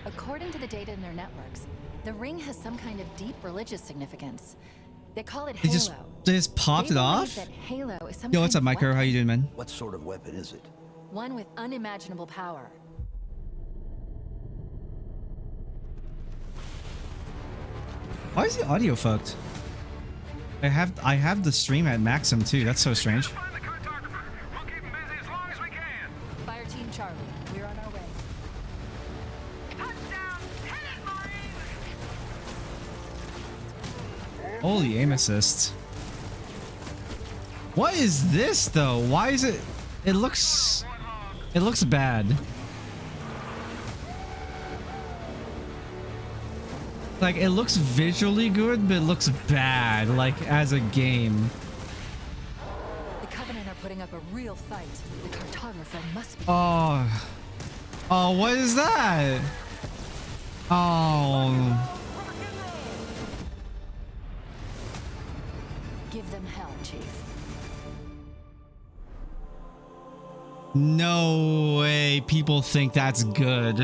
According to the data in their networks, the ring has some kind of deep religious significance. They call it Halo. They just popped it off? That Halo is some Yo, what's up, Micro? How you doing, man? What sort of weapon is it? One with unimaginable power. Why is the audio fucked? I have the stream at maximum too. That's so strange. Fire Team Charlie, we're on our way. Touchdown! Hit it, Marines! Holy aim assist. What is this though? Why is it? It looks bad. Like, it looks visually good, but it looks bad, like, as a game. The Covenant are putting up a real fight. The cartographer must be... Oh. Oh, what is that? Oh. Give them hell, Chief. No way people think that's good.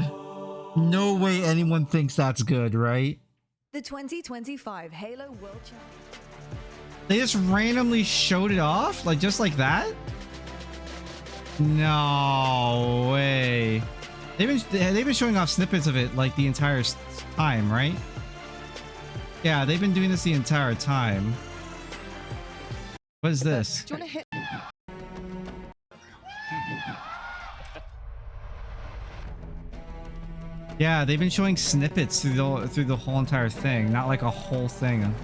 No way anyone thinks that's good, right? The 2025 Halo World Championship. They just randomly showed it off? Like, just like that? No way. They've been showing off snippets of it like the entire time, right? Yeah, they've been doing this the entire time. What is this? Do you want to hit? Yeah, they've been showing snippets through the whole entire thing, not like a whole thing.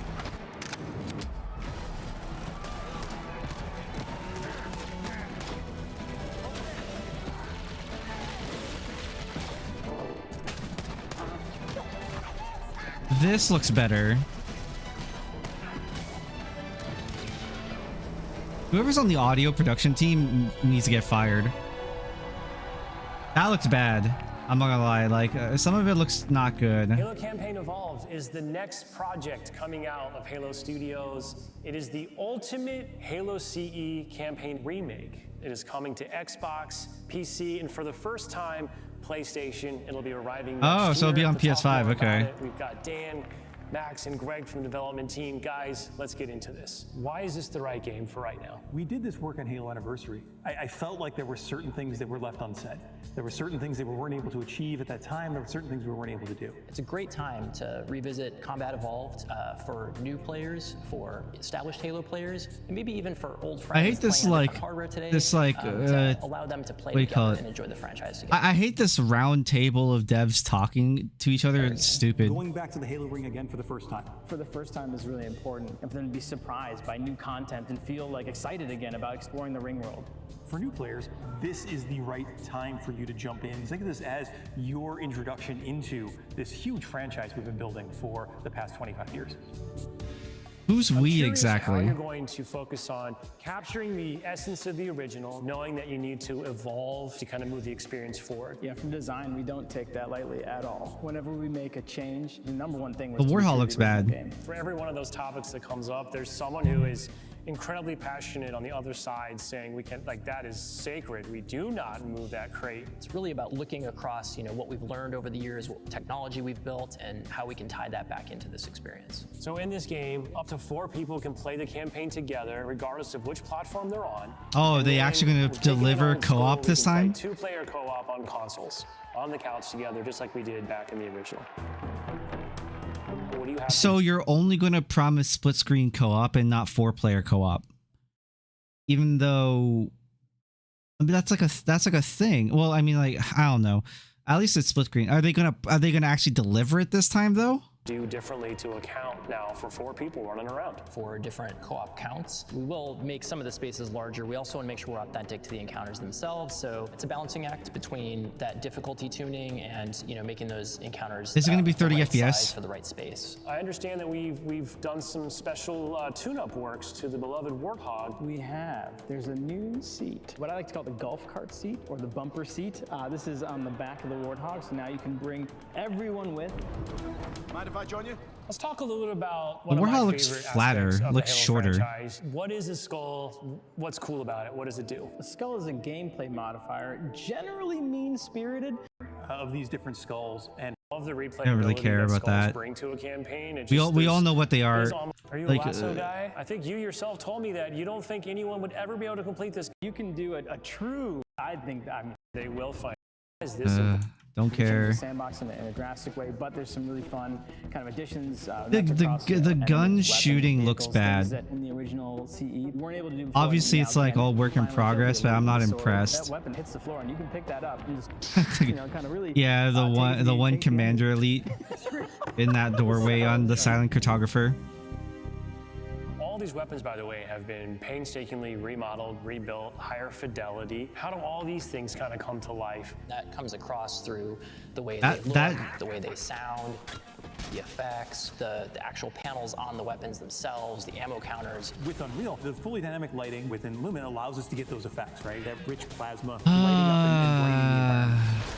This looks better. Whoever's on the audio production team needs to get fired. That looks bad. I'm not gonna lie, like, some of it looks not good. Halo Campaign Evolved is the next project coming out of Halo Studios. It is the ultimate Halo CE campaign remake. It is coming to Xbox, PC, and for the first time, PlayStation. It'll be arriving next year. So it'll be on To talk PS5, more about okay. it, we've got Dan, Max, and Greg from the development team. Guys, let's get into this. Why is this the right game for right now? We did this work on Halo Anniversary. I felt like there were certain things that were left unsaid. There were certain things that we weren't able to achieve at that time. There were certain things we weren't able to do. It's a great time to revisit Combat Evolved for new players, for established Halo players, and maybe even for old friends. I hate this, playing on like, different hardware today, to allow them to play what do you call together it? and enjoy the franchise together. I hate this round table of devs talking to each other. It's stupid. Going back to the Halo ring again for the first time. For the first time is really important, and for them to be surprised by new content and feel like excited again about exploring the ring world. For new players, this is the right time for you to jump in. Think of this as your introduction into this huge franchise we've been building for the past 25 years. Who's I'm we curious exactly? How you're going to focus on capturing the essence of the original, knowing that you need to evolve to kind of move the experience forward. Yeah, from design, we don't take that lightly at all. Whenever we make a change, the number one thing The was to Warhol improve looks the original bad. game. For every one of those topics that comes up, there's someone who is incredibly passionate on the other side saying we can, like, that is sacred. We do not move that crate. It's really about looking across, what we've learned over the years, what technology we've built, and how we can tie that back into this experience. So in this game, up to 4 people can play the campaign together, regardless of which platform they're on. Oh, And they then actually gonna we're taking it deliver old school. co-op We this can play time? 2-player co-op on consoles, on the couch together, just like we did back in the original. What do you have? So you're only gonna promise split screen co-op and not 4-player co-op, even though, I mean, that's like a thing. Well, I mean, like, I don't know. At least it's split screen. Are they gonna actually deliver it this time though? do differently to account now for 4 people running around. For different co-op counts, we will make some of the spaces larger. We also want to make sure we're authentic to the encounters themselves. So it's a balancing act between that difficulty tuning and making those encounters. Is it going to be 30 the right FPS size for the right space? I understand that we've done some special tune-up works to the beloved Warthog. We have. There's a new seat. What I like to call the golf cart seat or the bumper seat. This is on the back of the Warthog, so now you can bring everyone with. Mind if I join you? Let's talk a little bit about one The of my Warthog looks favorite flatter, aspects of looks the Halo shorter. franchise. What is a skull? What's cool about it? What does it do? The skull is a gameplay modifier, generally mean-spirited. Of these different skulls and All of the I don't really replayability care that about Skulls that. bring to a campaign. We all know what they are. Are you Like, a lasso guy? I think you yourself told me that you don't think anyone would ever be able to complete this. You can do a true, I think, I mean, They will find. Is this a Don't change care. the sandbox in a drastic way, but there's some really fun kind of additions. The gun shooting looks bad. That in the original CE we weren't able to do. Obviously, it's like all work in progress, but I'm not impressed. That weapon hits the floor, and you can pick that up. And just, you know, kind of really. Yeah, the one take the commander elite in that doorway on the silent cartographer. All these weapons, by the way, have been painstakingly remodeled, rebuilt, higher fidelity. How do all these things kind of come to life? That comes across through the way That- they look, that- the way they sound, the effects, the actual panels on the weapons themselves, the ammo counters. With Unreal, the fully dynamic lighting within Lumen allows us to get those effects, right? That rich plasma lighting up and brightening the environment.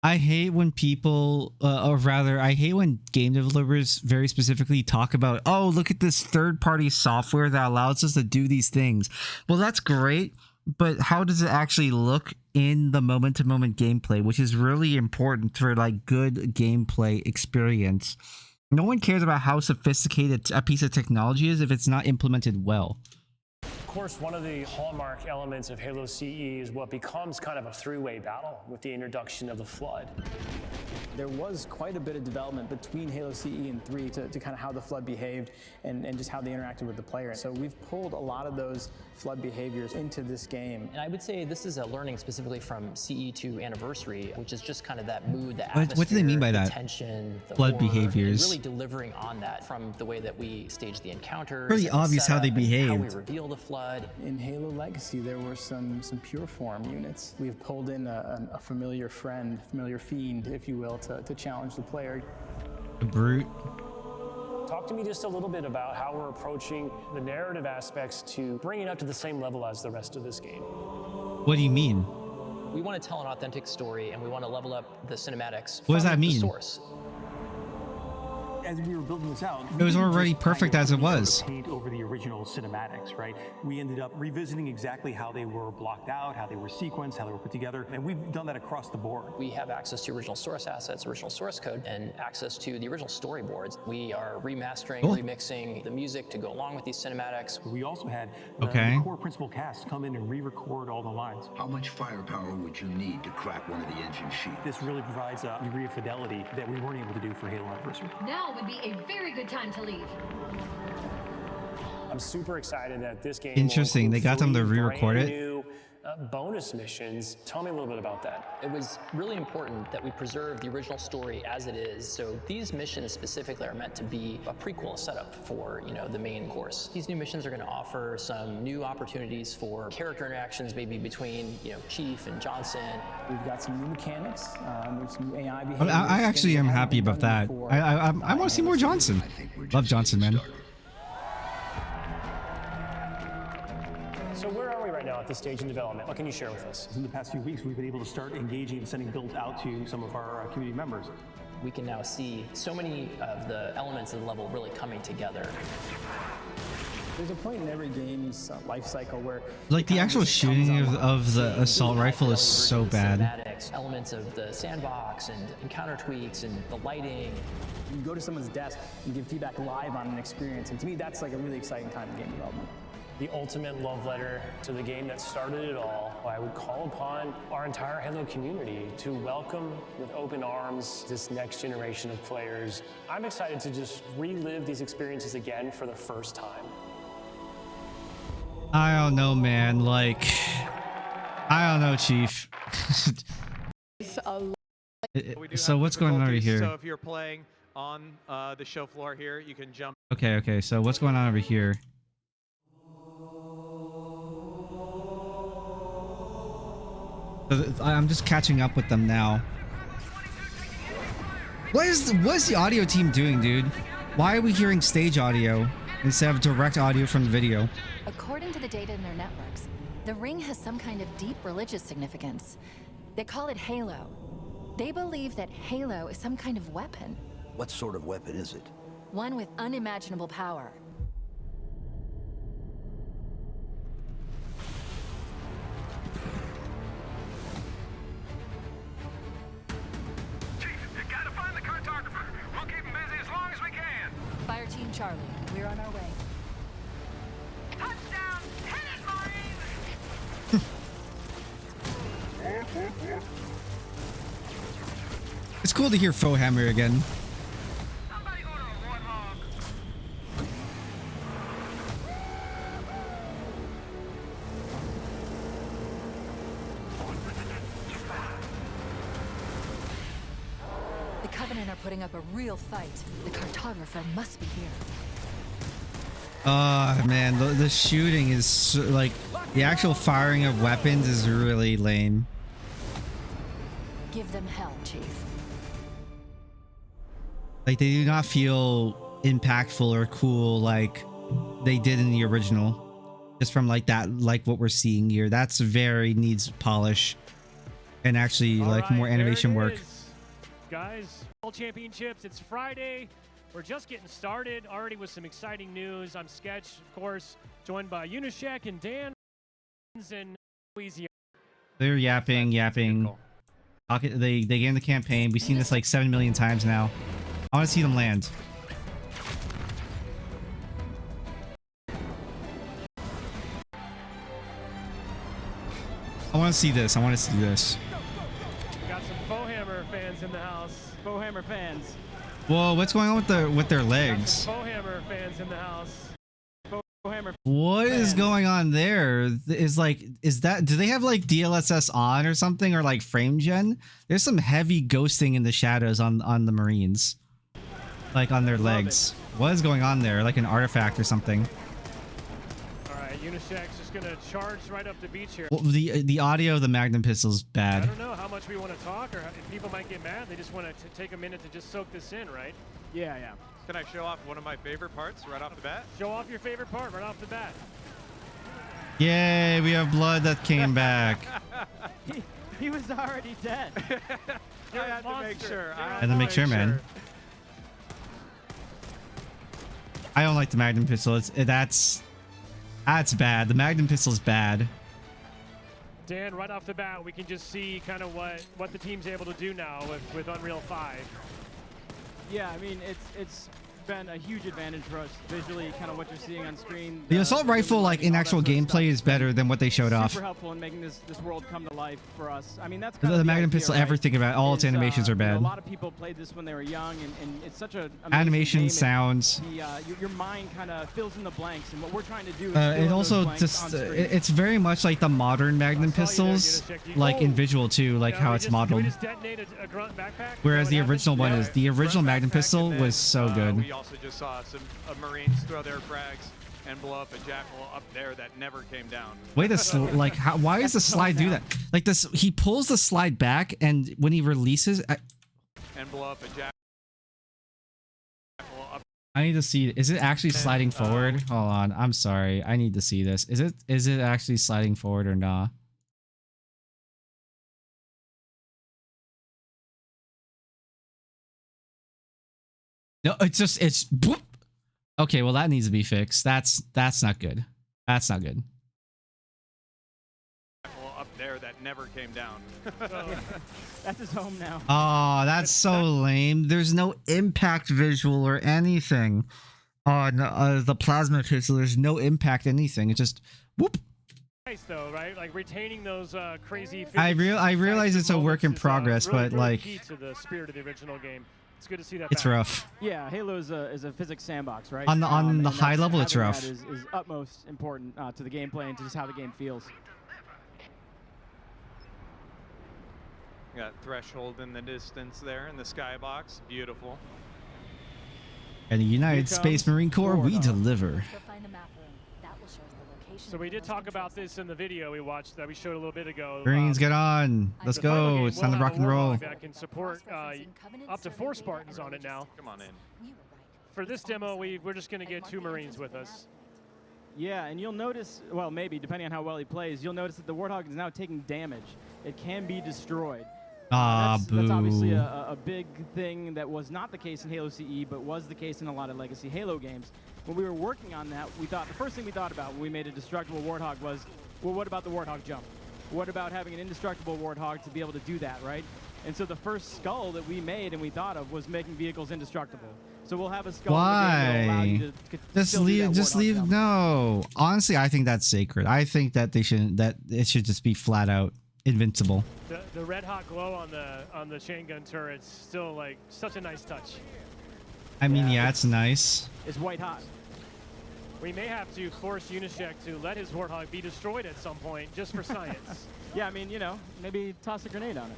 I hate when people, or rather, I hate when game developers very specifically talk about, oh, look at this third-party software that allows us to do these things. Well, that's great, but how does it actually look in the moment-to-moment gameplay, which is really important for like good gameplay experience. No one cares about how sophisticated a piece of technology is if it's not implemented well. Of course, one of the hallmark elements of Halo CE is what becomes kind of a three-way battle with the introduction of the Flood. There was quite a bit of development between Halo CE and 3 to kind of how the Flood behaved and just how they interacted with the player. So we've pulled a lot of those Flood behaviors into this game. And I would say this is a learning specifically from CE2 Anniversary, which is just kind of that mood, the What atmosphere, do they mean by the that? tension, the Flood horror, and behaviors. really delivering on that from the way that we stage the encounters. Pretty and the obvious how they setup and How we behaved. reveal the Flood. In Halo Legacy, there were some pure form units. We've pulled in a familiar friend, familiar fiend, if you will, to challenge the player. The brute. Talk to me just a little bit about how we're approaching the narrative aspects to bring it up to the same level as the rest of this game. What do you mean? We want to tell an authentic story, and we want to level up the cinematics. What does from that the mean? Source. As we were building this out, It was we didn't already just perfect kind of as it sort of was. paint over the original cinematics, right? We ended up revisiting exactly how they were blocked out, how they were sequenced, how they were put together, and we've done that across the board. We have access to original source assets, original source code, and access to the original storyboards. We are remastering, Cool. remixing the music to go along with these cinematics. We also had Okay. the core principal cast come in and re-record all the lines. How much firepower would you need to crack one of the engine sheets? This really provides a degree of fidelity that we weren't able to do for Halo Anniversary. Now would be a very good time to leave. I'm super excited that this game Interesting, will they got them to include re-record brand it? new, bonus missions. Tell me a little bit about that. It was really important that we preserve the original story as it is. So these missions specifically are meant to be a prequel setup for, the main course. These new missions are going to offer some new opportunities for character interactions, maybe between, Chief and Johnson. We've got some new mechanics, with some AI behaviors. I actually things am that haven't happy been about done that. before. I want to see more Johnson. I think we're Love just Johnson, getting man. started. So where are we right now at this stage in development? What can you share with us? In the past few weeks, we've been able to start engaging and sending builds out to some of our community members. We can now see so many of the elements of the level really coming together. There's a point in every game's life cycle where Like the actual shooting of the assault rifle is so bad. Cinematics, elements of the sandbox and encounter tweaks and the lighting. you go to someone's desk and give feedback live on an experience. And to me, that's like a really exciting time in game development. The ultimate love letter to the game that started it all. I would call upon our entire Halo community to welcome with open arms this next generation of players. I'm excited to just relive these experiences again for the first time. I don't know, man. Like, I don't know, Chief. So what's going on over here? So if you're playing on the show floor here, you can jump. Okay. So what's going on over here? I'm just catching up with them now. What is the audio team doing, dude? Why are we hearing stage audio instead of direct audio from the video? According to the data in their networks, the ring has some kind of deep religious significance. They call it Halo. They believe that Halo is some kind of weapon, What sort of weapon is it? one with unimaginable power. on our way. Touchdown! Hit it, Marines! It's cool to hear Fohammer again. Somebody order a warthog. The Covenant are putting up a real fight. The cartographer must be here. Oh man, the shooting is so, like the actual firing of weapons is really lame. Give them hell, Chief. Like they do not feel impactful or cool like they did in the original. Just from like that, like what we're seeing here. That's very needs polish and actually like more animation work. Guys, World Championships, it's Friday. We're just getting started already with some exciting news. I'm Sketch, of course, joined by Unishack and Dan and Louisiana. They're yapping. They gained the campaign. We've seen this like 7 million times now. I want to see them land. I want to see this. We got some Fohammer fans in the house. Fohammer fans. Whoa, what's going on with their legs? Fohammer fans in the house. Fohammer. What is going on there? Is that, do they have like DLSS on or something, or like frame gen? There's some heavy ghosting in the shadows on the Marines, like on their legs. What is going on there? Like an artifact or something. All right, Unishack's just gonna charge right up the beach here. Well, the audio of the Magnum pistol's bad. I don't know how much we want to talk, or if people might get mad. They just want to take a minute to just soak this in, right? Yeah. Can I show off one of my favorite parts right off the bat? Show off your favorite part right off the bat. Yay, we have blood that came back. he was already dead. I had to make sure. I had to make sure, man. I don't like the Magnum pistol. That's bad. The Magnum pistol's bad. Dan, right off the bat, we can just see kind of what the team's able to do now with Unreal 5. Yeah, I mean, it's been a huge advantage for us visually, kind of what you're seeing on screen. The assault rifle, like in actual gameplay, is better than what they showed off. Super helpful in making this world come to life for us. I mean, that's the Magnum pistol. Right? Everything about all its animations are bad. You know, a lot of people played this when they were young, and it's such a animation, sounds. Your mind kind of fills in the blanks, and what we're trying to do. Is it also just it's very much like the modern Magnum pistols, like in visual too, like how it's modeled. Whereas the original one is the original Magnum pistol was so good. We also just saw some Marines throw their frags and blow up a jackal up there that never came down. Wait, like why does the slide do that? Like this, he pulls the slide back, and when he releases, and blow up a jackal. I need to see. Is it actually sliding forward? Hold on, I'm sorry. I need to see this. Is it actually sliding forward or not? No, it's whoop. Okay, well that needs to be fixed. That's not good. That's not good. Up there that never came down. That's his home now. Oh, that's so lame. There's no impact visual or anything on the plasma pistol. There's no impact anything. It's just whoop. Nice though, right? Like retaining those crazy. I realize it's a work in progress, really, but like key to the spirit of the original game. It's good to see that. It's back. rough. Yeah, Halo is a physics sandbox, right? On the high level, it's rough. That is utmost important to the gameplay and to just how the game feels. Got Threshold in the distance there in the skybox. Beautiful. And the United States Marine Corps, we deliver. So we did talk about this in the video we watched that we showed a little bit ago. Marines, get on. Let's go. It's time to rock and roll. That can support up to 4 Spartans on it now. Come on in. For this demo, we're just going to get 2 Marines with us. Yeah, and you'll notice, well, maybe, depending on how well he plays, you'll notice that the Warthog is now taking damage. It can be destroyed. That's obviously a big thing that was not the case in Halo CE, but was the case in a lot of legacy Halo games. When we were working on that, the first thing we thought about when we made a destructible Warthog was, well, what about the Warthog jump? What about having an indestructible Warthog to be able to do that, right? And so the first skull that we made and we thought of was making vehicles indestructible. So we'll have a skull in the game that'll allow Why? you to Just still do leave. that Just Warthog leave. jump. No. Honestly, I think that's sacred. I think that they shouldn't. That it should just be flat out invincible. The red hot glow on the chain gun turret's still like such a nice touch. I mean, yeah, it's nice. It's white hot. We may have to force Unisec to let his Warthog be destroyed at some point just for science. Yeah, I mean, you know, maybe toss a grenade on it.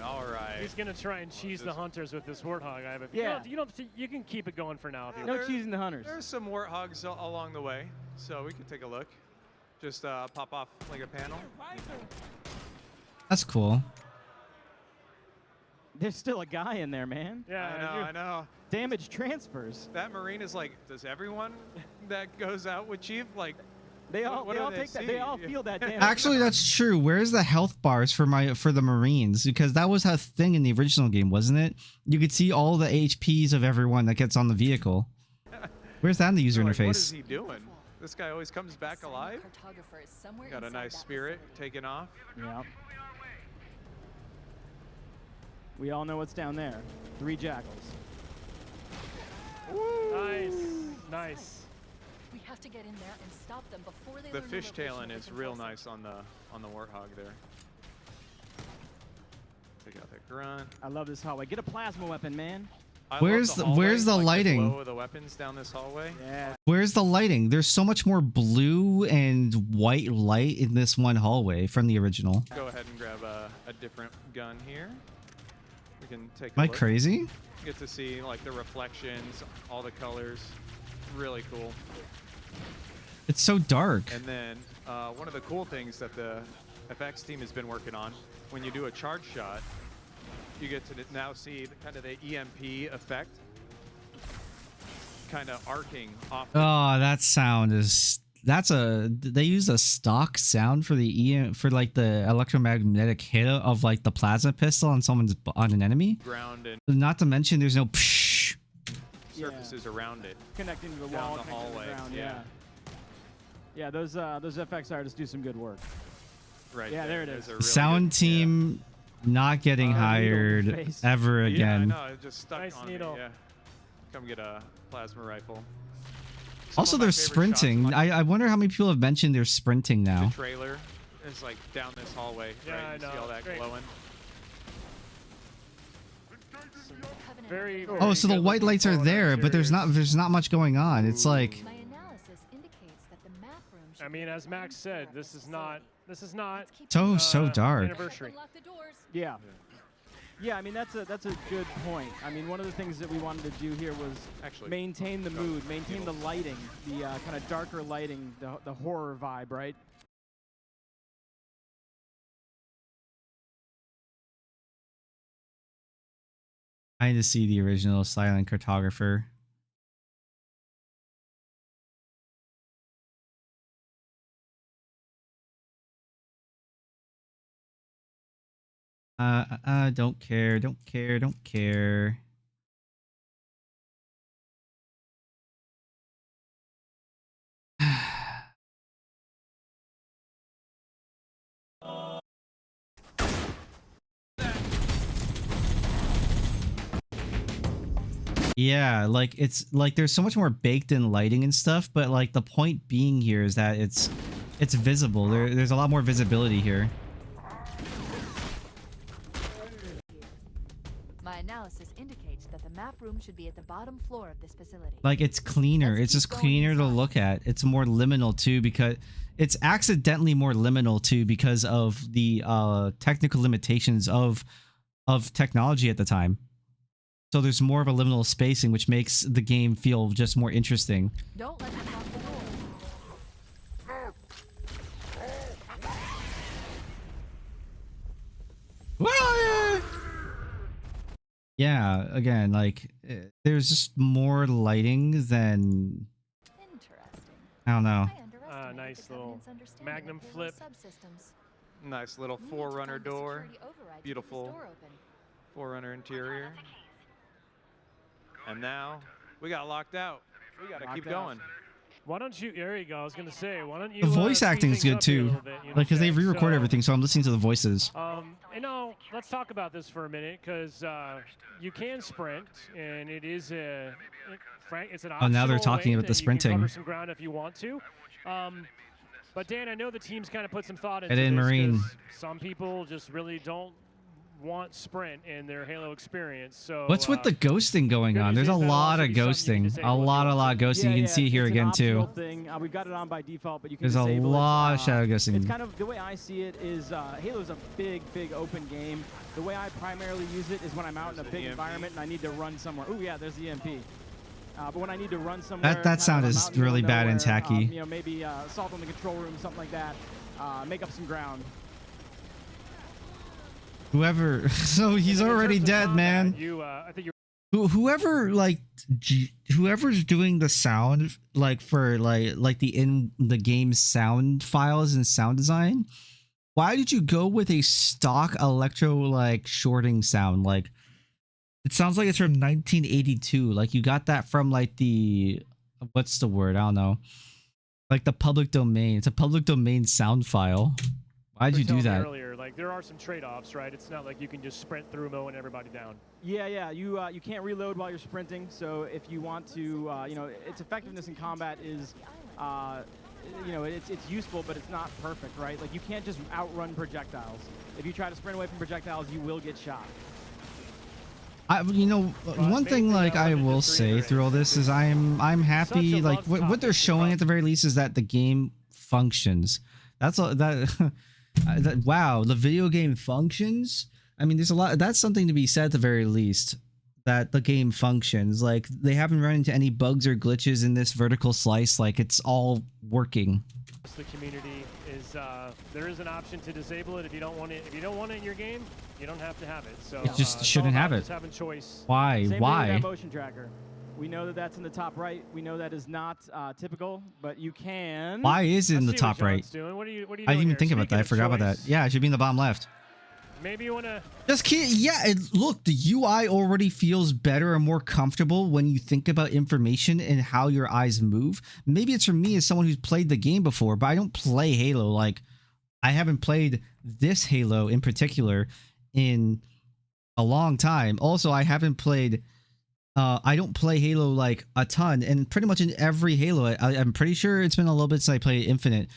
All right. He's gonna try and cheese the hunters with this Warthog. I have a Yeah. you can keep it going for now. If you No want. cheesing the hunters. There's some warthogs along the way, so we can take a look. Just pop off like a panel. That's cool. There's still a guy in there, man. Yeah, I know. Damage transfers. That Marine is like, does everyone that goes out with Chief like? They all what do take that. see? They all feel that damage. Actually, that's true. Where's the health bars for the Marines? Because that was a thing in the original game, wasn't it? You could see all the HPs of everyone that gets on the vehicle. Where's that in the user Like, interface? what is he doing? This guy always comes back alive. Got a nice spirit taking off. Yeah. We all know what's down there. 3 jackals. Nice, nice. We have to get in there and stop them before they The learn the fishtailing location of is the real control nice on the Warthog there. Take out that grunt. I love this hallway. Get a plasma weapon, man. I Where's love the- hallway, where's the like lighting? The glow of the weapons down this hallway. Yeah. Where's the lighting? There's so much more blue and white light in this one hallway from the original. Go ahead and grab a different gun here. We can take. Am I a look. crazy? Get to see like the reflections, all the colors. Really cool. It's so dark. And then one of the cool things that the FX team has been working on, when you do a charge shot, you get to now see kind of the EMP effect, kind of arcing off. Oh, that sound is. They use a stock sound for the for like the electromagnetic hit of like the plasma pistol on an enemy. Ground and Not to mention, there's no psh. surfaces around it. Connecting to the Down wall, the connecting to the hallway, ground. yeah. Yeah, those FX artists do some good work. Right. Yeah, there it There's is. a really Sound good- team not getting needle in hired your face. ever Yeah, again. I know. It just stuck Nice on needle. me. Yeah. Come get a plasma rifle. Some Also, of my they're favorite shots sprinting. on I wonder how many people have mentioned they're sprinting the now. trailer is like down this hallway. Yeah, right? I You see know. all that Great. glowing. Very. Oh, so the good white looking lights are photo there, but there's interiors. not much going on. It's like My analysis indicates that the map room should I mean, as Max said, this is not. so dark. Anniversary. unlock the doors. Yeah. Yeah, I mean that's a good point. I mean, one of the things that we wanted to do here was Actually, maintain the no, mood, maintain the needles. lighting, the kind of darker lighting, the horror vibe, right? Trying to see the original silent cartographer. Don't care, don't care, don't care. Yeah, like it's like there's so much more baked in lighting and stuff, but like the point being here is that it's visible. There's a lot more visibility here. My analysis indicates that the map room should be at the bottom floor of this facility. Like it's cleaner. Let's It's just keep going cleaner to inside. look at. It's more liminal too because it's accidentally more liminal too because of the technical limitations of technology at the time. So there's more of a liminal spacing, which makes the game feel just more interesting. Don't let them lock the door. Yeah, again, like there's just more lighting than Interesting. I don't know. I underestimated Nice the little Covenant's understanding Magnum of Halo flip. subsystems. Nice little We need to Forerunner find the door. security override to keep Beautiful. this door open. Forerunner interior. And now we got locked out. We got to keep Locked out. going. Why don't you? There you go. I was gonna say, why don't you? The voice speed acting is things good up here a too, little bit, you know, like because they Jack? re-record So, everything, so I'm listening to the voices. You know, let's talk about this for a minute, because you can sprint, and it is it's an optional Oh, now they're talking lane about the that you can sprinting. cover some ground if you want to. But Dan, I know the team's kind of put some thought into It in this, Marine. 'cause some people just really don't want sprint in their Halo experience. So What's with the ghosting going on? There's a lot of ghosting. A lot of ghosting. You can see it here it's again an too. optional thing. We've got it on by default, but you can There's a disable lot it. of shadow ghosting. It's kind of the way I see it is Halo's a big open game. The way I primarily use it is when I'm out in a big environment and I need to run somewhere. Oh yeah, there's the EMP. But when I need to run somewhere, That sound is really bad and tacky. You know, maybe assault on the control room, something like that. Make up some ground. Whoever, so he's already dead, man. I think whoever's doing the sound, like for like the in the game sound files and sound design, why did you go with a stock electro like shorting sound? Like it sounds like it's from 1982. Like you got that from like the, what's the word? I don't know. Like the public domain. It's a public domain sound file. Why'd you do that? Earlier, like there are some trade-offs, right? It's not like you can just sprint through mowing everybody down. Yeah. You can't reload while you're sprinting. So if you want to, you know, its effectiveness in combat is, you know, it's useful, but it's not perfect, right? Like you can't just outrun projectiles. If you try to sprint away from projectiles, you will get shot. You know, one thing like I will say through all this is I'm happy, like what they're showing at the very least is that the game functions. That's all that. Wow, the video game functions. I mean, there's a lot. That's something to be said at the very least. That the game functions. Like they haven't run into any bugs or glitches in this vertical slice. Like it's all working. The community is there is an option to disable it if you don't want it. If you don't want it in your game, you don't have to have it. So it just shouldn't have it. Just having choice. Why? Same Why? thing with that motion tracker. We know that that's in the top right. We know that is not typical, but you can. Why is it in the top right? What are you I didn't even think about that. I forgot about that. Yeah, it should be in the bottom left. Maybe you want to just yeah. Look, the UI already feels better and more comfortable when you think about information and how your eyes move. Maybe it's for me as someone who's played the game before, but I don't play Halo. Like I haven't played this Halo in particular in a long time. Also, I haven't played. I don't play Halo like a ton, and pretty much in every Halo, I'm pretty sure it's been a little bit since I played Infinite.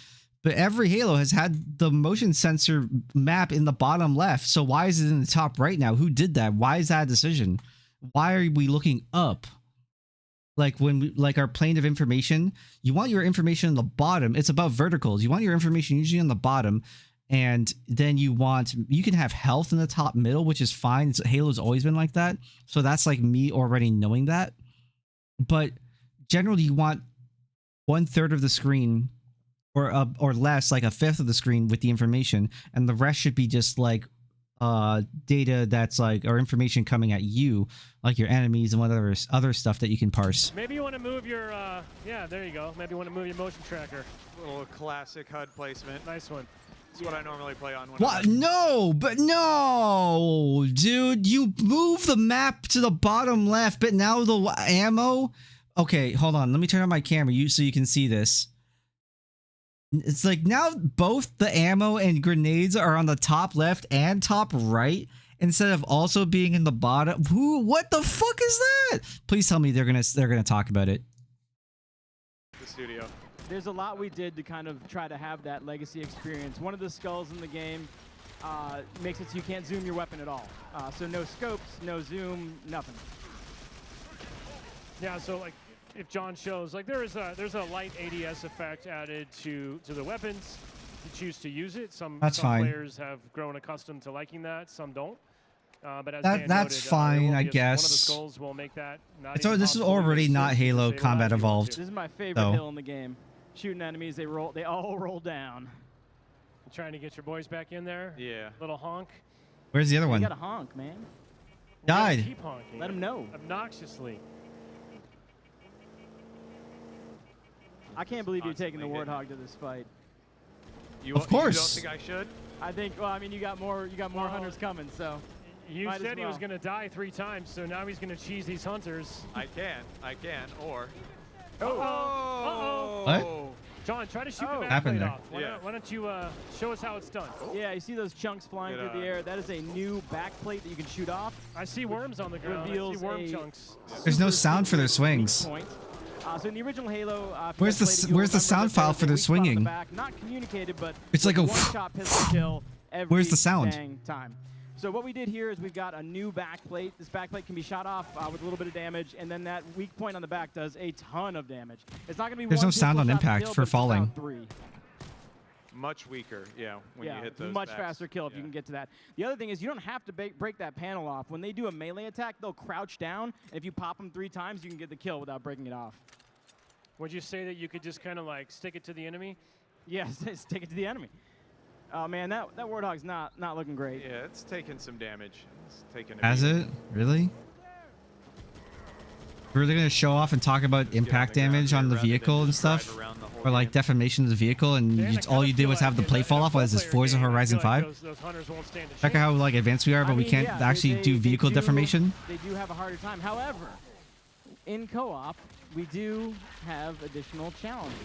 But every Halo has had the motion sensor map in the bottom left. So why is it in the top right now? Who did that? Why is that a decision? Why are we looking up? Like when we, like our plane of information, you want your information on the bottom. It's about verticals. You want your information usually on the bottom. And then you can have health in the top middle, which is fine. Halo's always been like that. So that's like me already knowing that. But generally you want 1/3 of the screen or less, like 1/5 of the screen with the information, and the rest should be just like data that's like, or information coming at you, like your enemies and whatever other stuff that you can parse. Maybe you want to move your yeah, there you go. Maybe you want to move your motion tracker. Little classic HUD placement. Nice one. That's what I normally play on. What? No, no, dude, you move the map to the bottom left, but now the ammo. Okay, hold on. Let me turn on my camera so you can see this. It's like now both the ammo and grenades are on the top left and top right instead of also being in the bottom. What the fuck is that? Please tell me they're gonna talk about it. The studio. There's a lot we did to kind of try to have that legacy experience. One of the skulls in the game makes it so you can't zoom your weapon at all. So no scopes, no zoom, nothing. Yeah, so like if John shows, like there's a light ADS effect added to the weapons. If you choose to use it, some players have grown accustomed to liking that, some don't. But as Dan that's noted, fine, I one of the guess. skulls will make that not So this is already not Halo Combat Evolved. This is my favorite hill in the game. Shooting enemies, they all roll down. You trying to get your boys back in there? Yeah. Little honk. Where's the other one? You gotta honk, man. Died. Keep honking. Let him know. Obnoxiously. I can't believe you're taking the Warthog to this fight. Of course. You don't think I should? I think. Well, I mean, you got more hunters coming, so. You said he was going to die 3 times, so now he's going to cheese these hunters. I can, or. Uh-oh. What? John, try to shoot the Happened backplate there. off. Why don't you show us how it's done? Yeah, you see those chunks flying through the air? That is a new backplate that you can shoot off. I see worms on the ground. I see worm chunks. There's no sound for their swings. So in the original Halo, Where's the sound file for their swinging? Not communicated, but it's like a one-shot pistol kill every Where's the sound? dang time. So what we did here is we've got a new backplate. This backplate can be shot off with a little bit of damage, and then that weak point on the back does a ton of damage. It's not going to be There's one no sound on pistol shot to impact kill, for but it's falling. about 3. Much weaker, yeah, when you hit those much backs. faster kill if you can get to that. The other thing is you don't have to break that panel off. When they do a melee attack, they'll crouch down, and if you pop them 3 times, you can get the kill without breaking it off. Would you say that you could just kind of like stick it to the enemy? Yes, stick it to the enemy. Oh man, that Warthog's not looking great. Yeah, it's taking some damage. It's taking. Has it really? We're gonna show off and talk about impact damage on the vehicle and stuff, or like defamation of the vehicle, and all you did was have the plate fall off. What is this, Forza Horizon 5? Check out how like advanced we are, but we can't actually do vehicle deformation. They do have a harder time. However, in co-op, we do have additional challenges.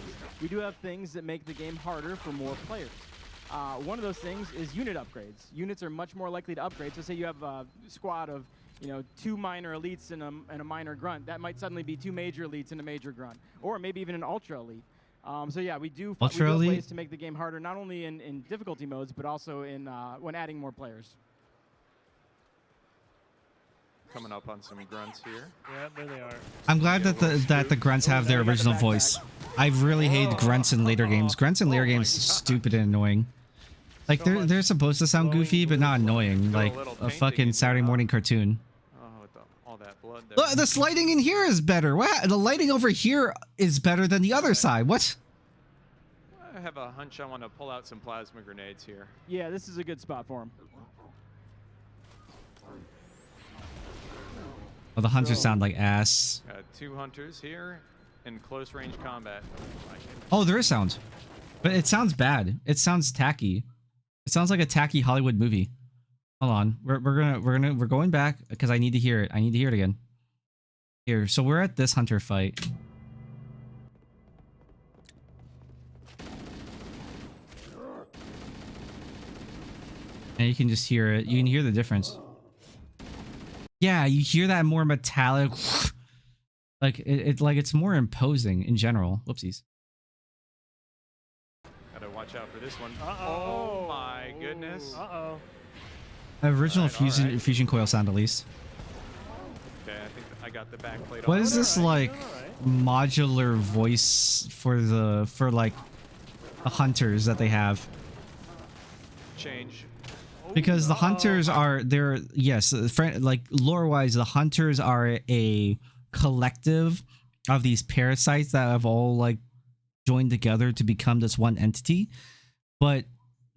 We do have things that make the game harder for more players. One of those things is unit upgrades. Units are much more likely to upgrade. So say you have a squad of 2 minor elites and a minor grunt. That might suddenly be 2 major elites and a major grunt, or maybe even an ultra elite. So yeah, we do have ways to make the game harder, not only in difficulty modes, but also in when adding more players. Coming up on some grunts here. Yeah, there they are. I'm glad that the grunts have their original voice. I really hate grunts in later games. Grunts in later games are stupid and annoying. Like they're supposed to sound goofy, but not annoying, like a fucking Saturday morning cartoon. Oh, with all that blood there. Look, this lighting in here is better. What? The lighting over here is better than the other side. What? I have a hunch I want to pull out some plasma grenades here. Yeah, this is a good spot for him. Oh, the hunters sound like ass. 2 hunters here in close range combat. Oh, there is sound, but it sounds bad. It sounds tacky. It sounds like a tacky Hollywood movie. Hold on, we're going back because I need to hear it. I need to hear it again. Here, so we're at this hunter fight. And you can just hear it. You can hear the difference. Yeah, you hear that more metallic, like it's more imposing in general. Whoopsies. Gotta watch out for this one. Oh my goodness. Original fusion coil sound at least. Okay, I think I got the back plate. What is this like modular voice for like the hunters that they have? Change. Because the hunters are like lore wise, the hunters are a collective of these parasites that have all like joined together to become this one entity. But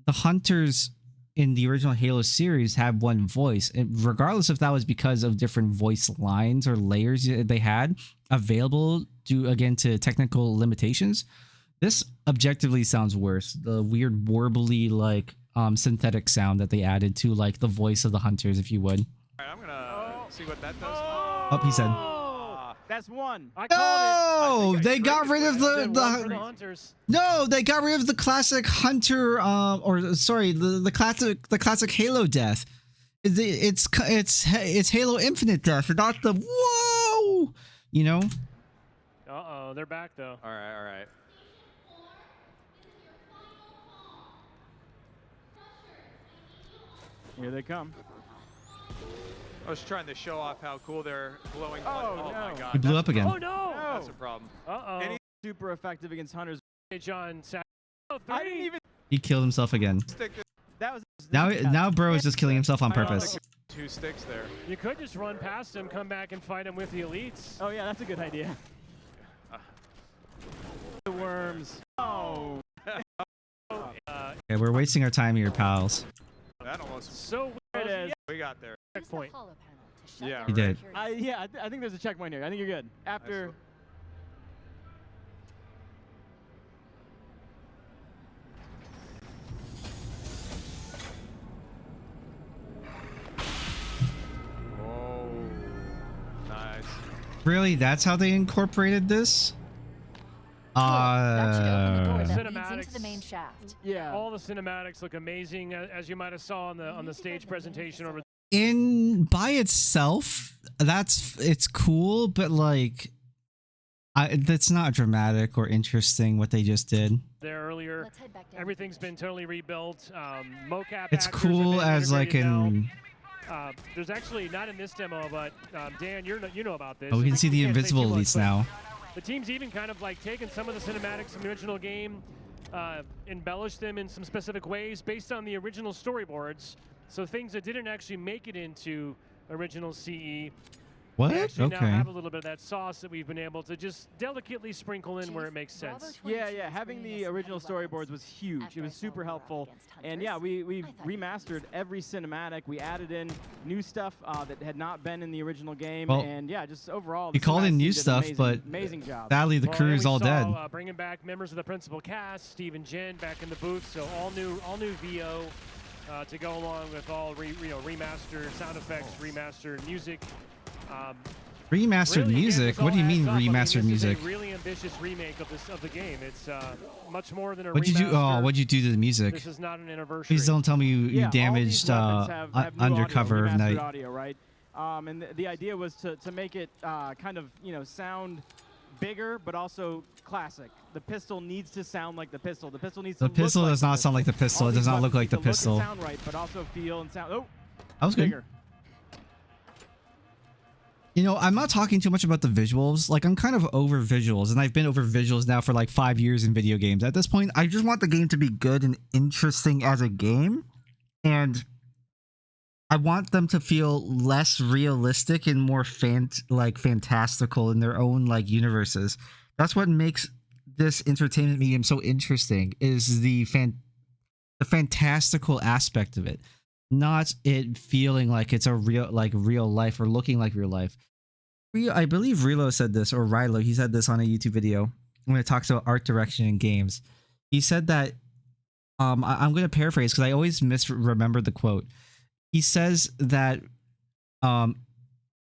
the hunters in the original Halo series have one voice, and regardless if that was because of different voice lines or layers they had available to technical limitations, this objectively sounds worse. The weird warbly like synthetic sound that they added to like the voice of the hunters, if you would. All right, I'm gonna see what that does. Oh, he said. That's one. No, they got rid of the hunters. No, they got rid of the classic hunter, the classic Halo death. It's Halo Infinite death, not the whoa. They're back though. All right. Here they come. I was trying to show off how cool they're glowing. Oh, no. my He blew up again. Oh no! That's a problem. Super effective against hunters. Hey, John. I didn't even. He killed himself again. That was Now bro is just killing himself on purpose. 2 sticks there. You could just run past him, come back and fight him with the elites. Oh yeah, that's a good idea. The worms. Oh. Okay, we're wasting our time here, pals. That almost. So weird. It is. We got there. Checkpoint. Yeah. He did. I think there's a checkpoint here. I think you're good. After. Whoa. Nice. Really? That's how they incorporated this? That should open the door that leads Cinematics. into the main shaft. Yeah. All the cinematics look amazing, as you might have saw on the stage presentation over. In by itself, it's cool, but like, that's not dramatic or interesting what they just did. There earlier, everything's been totally rebuilt. Mocap. It's actors cool have been as like integrated in. now. There's actually not in this demo, but Dan, you know about this. Oh, we can see the Can't say invisible too much, elites but now. The team's even kind of like taken some of the cinematics from the original game, embellished them in some specific ways based on the original storyboards. So things that didn't actually make it into original CE. What? They actually now Okay. have a little bit of that sauce that we've been able to just delicately sprinkle in where it makes sense. Yeah, having the original storyboards was huge. It was super helpful. And yeah, we remastered every cinematic. We added in new stuff that had not been in the original game. Well, and yeah, just overall, We the called in cinematics new did an stuff, amazing, but amazing job. sadly the Well, crew and is we all saw, dead. Bringing back members of the principal cast, Steve and Jen back in the booth, so all new VO to go along with all remastered sound effects, remastered music. Remastered Really, again, music? this What do you all mean adds up. I mean, remastered this music? is a really ambitious remake of the game. It's much more than a What'd you do? Oh, remaster. what'd you do to the music? This is not an anniversary. Please don't tell me you Yeah, all these damaged weapons have new Undercover audio, remastered Night. audio, right? And the idea was to make it kind of sound bigger, but also classic. The pistol needs to sound like the pistol. The pistol needs to The look pistol like does the not sound like the pistol. All It does these not look weapons like the need to pistol. Look and sound right, but also feel and sound. Oh, That was good. bigger. You know, I'm not talking too much about the visuals. Like, I'm kind of over visuals, and I've been over visuals now for like 5 years in video games. At this point, I just want the game to be good and interesting as a game, and I want them to feel less realistic and more fantastical in their own like universes. That's what makes this entertainment medium so interesting, is the fantastical aspect of it, not it feeling like it's a real life or looking like real life. I believe Rilo said this, or Rilo, he said this on a YouTube video when it talks about art direction in games. He said that, I'm going to paraphrase because I always misremember the quote. He says that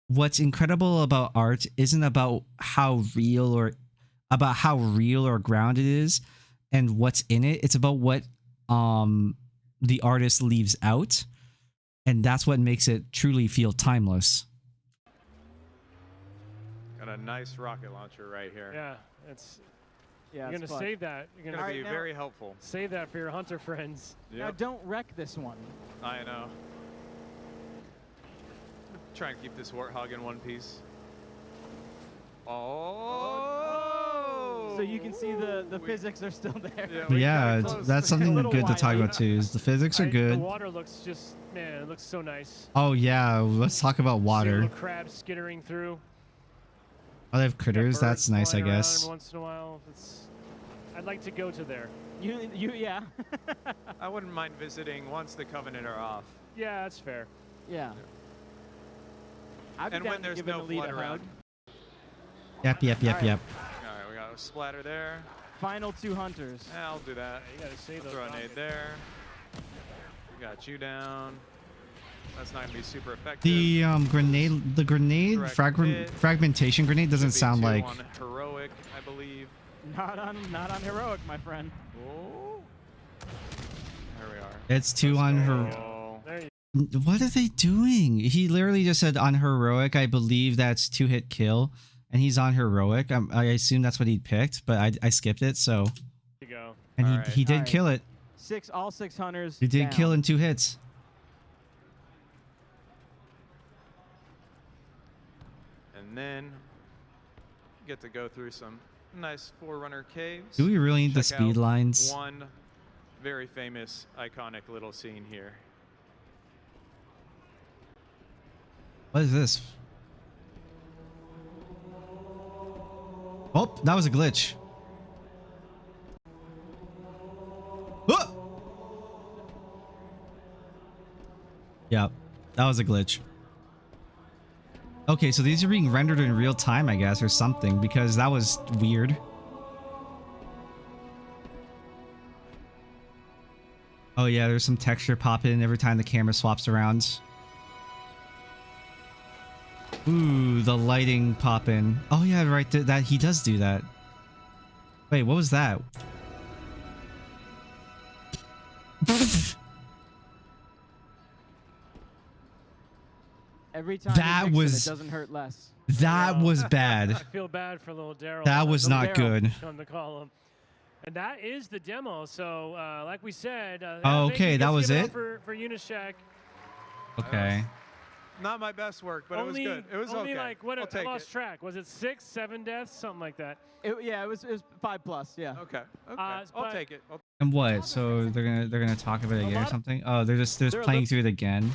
what's incredible about art isn't about how real or grounded it is and what's in it. It's about what the artist leaves out, and that's what makes it truly feel timeless. Got a nice rocket launcher right here. Yeah, it's. Yeah, you're it's gonna fun. save that. You're Gonna gonna be very helpful. Save that for your hunter friends. Now Yep. don't wreck this one. I know. Try and keep this warthog in one piece. Oh! So you can see the physics are still there. Yeah, that's something little good to talk wily. about too. Is the physics are The good. water looks just, man, it looks so nice. Oh yeah, let's talk about See water. little crabs skittering through. Oh, they have critters. Birds That's nice, I flying around guess. Every once in a while, I'd like to go to there. Yeah. I wouldn't mind visiting once the Covenant are off. Yeah, that's fair. Yeah. I'd be And down when to there's give an no elite flood a around. hug. Yep. Alright, we got a splatter there. Final 2 hunters. Yeah, I'll do that. You gotta save those Throw a nade rockets. there. We got you down. That's not gonna be super effective. The grenade Direct hit. fragmentation grenade doesn't Should be sound 2 like. on heroic, I believe. Not on heroic, my friend. Oh. There we are. It's 2 on her. Oh. There you What are they doing? He literally just said on heroic. I believe that's 2-hit kill, and he's on heroic. I assume that's what he picked, but I skipped it. So, go. and Alright. he did Alright. kill it. All six hunters. He did down. kill in 2 hits. And then you get to go through some nice Forerunner caves. Do we really need the Check speed out lines? One very famous, iconic little scene here. What is this? Oh, that was a glitch. Oh! Yeah, that was a glitch. Okay, so these are being rendered in real time, I guess, or something, because that was weird. Oh yeah, there's some texture pop in every time the camera swaps around. Ooh, the lighting pop in. Oh yeah, right, that he does do that. Wait, what was that? Every time That you mix was- them, it doesn't hurt less. That was I bad. feel bad for little Daryl. That was Little not Daryl good. On the column. And that is the demo. So, like we said, Oh, okay, that was it? For Unishack. Okay. Not my best work, but Only, it was good. It was only okay. like what? I'll I take lost it. track. Was it 6, 7 deaths, something like that? Yeah, it was 5+. Yeah. Okay. Okay. I'll but- take it. And what? So they're gonna talk about it again or something? Oh, they're just They're playing through it again.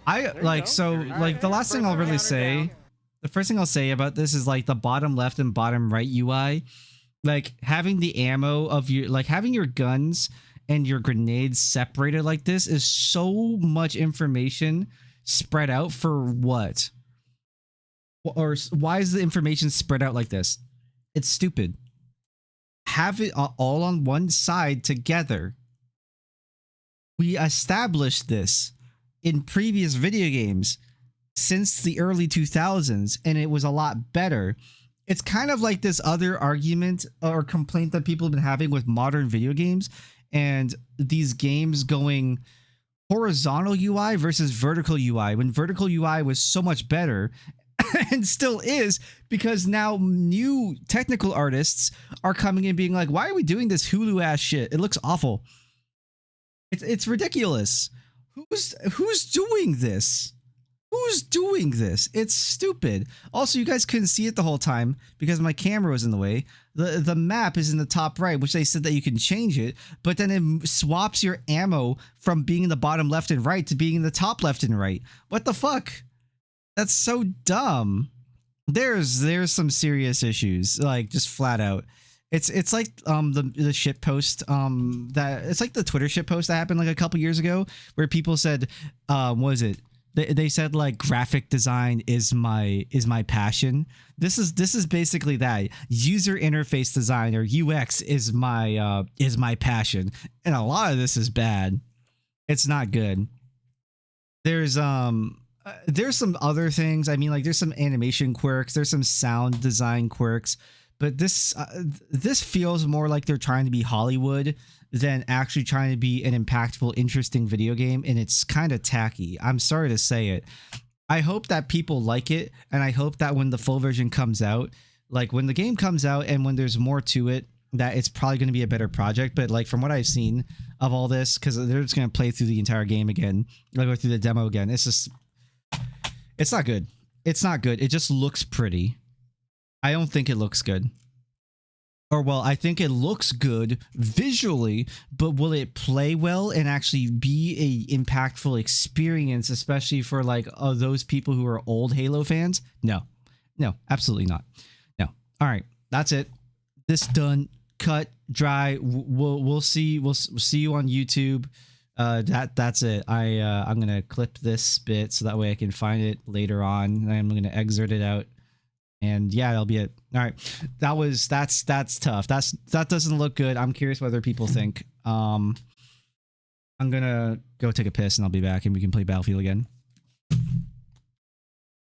I you like go. so There you like go. the last thing I'll really say, the first thing I'll say about this is like the bottom left and bottom right UI, like having the ammo of your like having your guns and your grenades separated like this is so much information spread out for what? Or why is the information spread out like this? It's stupid. Have it all on one side together. We established this in previous video games since the early 2000s, and it was a lot better. It's kind of like this other argument or complaint that people have been having with modern video games and these games going horizontal UI versus vertical UI, when vertical UI was so much better and still is, because now new technical artists are coming in being like, why are we doing this Hulu ass shit? It looks awful. It's ridiculous. Who's doing this? Who's doing this? It's stupid. Also, you guys couldn't see it the whole time because my camera was in the way. The map is in the top right, which they said that you can change it, but then it swaps your ammo from being in the bottom left and right to being in the top left and right. What the fuck? That's so dumb. There's some serious issues, like just flat out. It's like the shit post that it's like the Twitter shit post that happened like a couple years ago where people said what was it? They said like graphic design is my passion. This is basically that. User interface design or UX is my passion. And a lot of this is bad. It's not good. There's some other things. I mean, like there's some animation quirks, there's some sound design quirks, but this feels more like they're trying to be Hollywood than actually trying to be an impactful, interesting video game, and it's kind of tacky. I'm sorry to say it. I hope that people like it, and I hope that when the full version comes out, like when the game comes out and when there's more to it, that it's probably going to be a better project. But like from what I've seen of all this, because they're just going to play through the entire game again, like go through the demo again, it's not good. It's not good. It just looks pretty. I don't think it looks good. Or, well, I think it looks good visually, but will it play well and actually be a impactful experience, especially for like those people who are old Halo fans? No, absolutely not. No. All right, that's it. This done, cut, dry. We'll see you on YouTube. That's it. I'm gonna clip this bit so that way I can find it later on, and I'm gonna exert it out. And yeah, that'll be it. All right, that's tough. That doesn't look good. I'm curious what other people think. I'm gonna go take a piss and I'll be back and we can play Battlefield again.